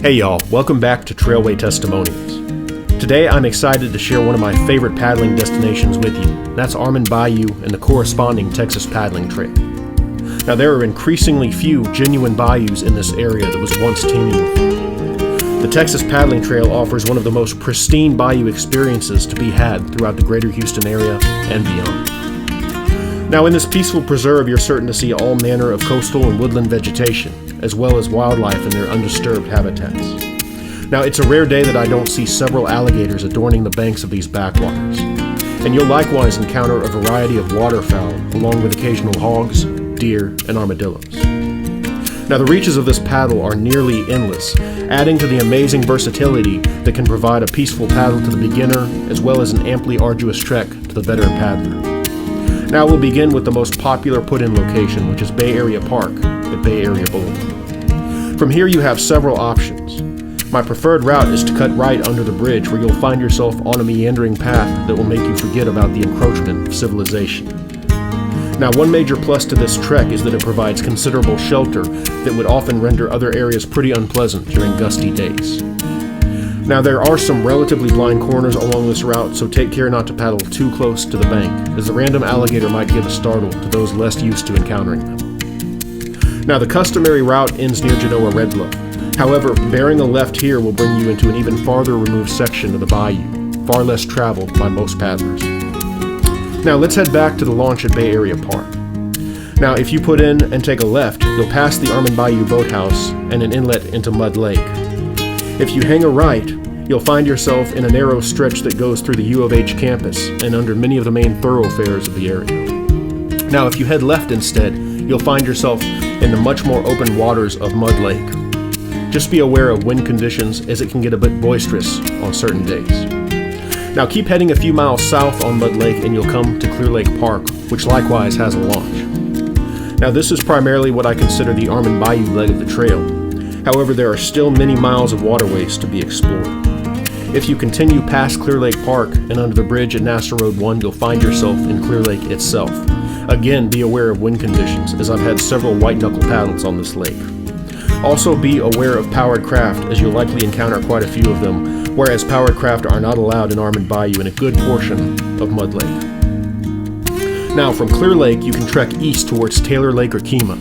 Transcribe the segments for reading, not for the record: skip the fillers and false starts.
Hey y'all, welcome back to Trailway Testimonials. Today I'm excited to share one of my favorite paddling destinations with you. That's Armand Bayou and the corresponding Texas paddling trail. Now there are increasingly few genuine bayous in this area that was once teeming with them. The Texas paddling trail offers one of the most pristine bayou experiences to be had throughout the greater Houston area and beyond. Now in this peaceful preserve you're certain to see all manner of coastal and woodland vegetation, as well as wildlife in their undisturbed habitats. Now, it's a rare day that I don't see several alligators adorning the banks of these backwaters, and you'll likewise encounter a variety of waterfowl, along with occasional hogs, deer, and armadillos. Now, the reaches of this paddle are nearly endless, adding to the amazing versatility that can provide a peaceful paddle to the beginner, as well as an amply arduous trek to the veteran paddler. Now, we'll begin with the most popular put-in location, which is Bay Area Park at Bay Area Boulevard. From here you have several options. My preferred route is to cut right under the bridge, where you'll find yourself on a meandering path that will make you forget about the encroachment of civilization. Now, one major plus to this trek is that it provides considerable shelter that would often render other areas pretty unpleasant during gusty days. Now, there are some relatively blind corners along this route, so take care not to paddle too close to the bank, as the random alligator might give a startle to those less used to encountering them. Now, the customary route ends near Genoa Red Bluff. However, bearing a left here will bring you into an even farther removed section of the bayou, far less traveled by most paddlers. Now, let's head back to the launch at Bay Area Park. Now, if you put in and take a left, you'll pass the Armand Bayou Boathouse and an inlet into Mud Lake. If you hang a right, you'll find yourself in a narrow stretch that goes through the U of H campus and under many of the main thoroughfares of the area. Now, if you head left instead, you'll find yourself in the much more open waters of Mud Lake. Just be aware of wind conditions, as it can get a bit boisterous on certain days. Now keep heading a few miles south on Mud Lake and you'll come to Clear Lake Park, which likewise has a launch. Now this is primarily what I consider the Armand Bayou leg of the trail. However, there are still many miles of waterways to be explored. If you continue past Clear Lake Park and under the bridge at NASA Road 1, you'll find yourself in Clear Lake itself. Again, be aware of wind conditions, as I've had several white-knuckle paddles on this lake. Also be aware of powered craft, as you'll likely encounter quite a few of them, whereas powered craft are not allowed in Armand Bayou in a good portion of Mud Lake. Now, from Clear Lake, you can trek east towards Taylor Lake or Kemah.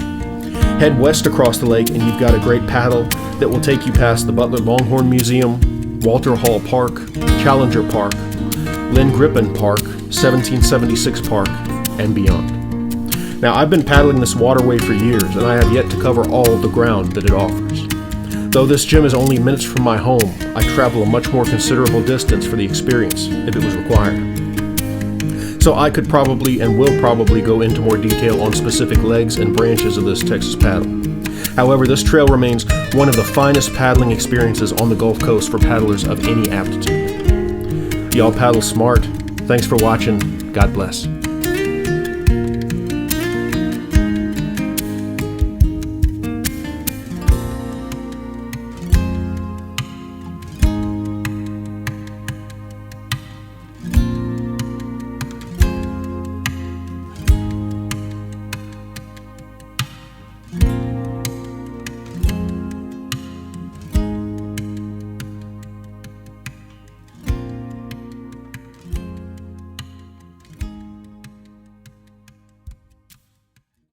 Head west across the lake and you've got a great paddle that will take you past the Butler Longhorn Museum, Walter Hall Park, Challenger Park, Lynn Grippen Park, 1776 Park, and beyond. Now, I've been paddling this waterway for years, and I have yet to cover all of the ground that it offers. Though this gym is only minutes from my home, I travel a much more considerable distance for the experience if it was required. So I could probably and will probably go into more detail on specific legs and branches of this Texas paddle. However, this trail remains one of the finest paddling experiences on the Gulf Coast for paddlers of any aptitude. Y'all paddle smart. Thanks for watching. God bless.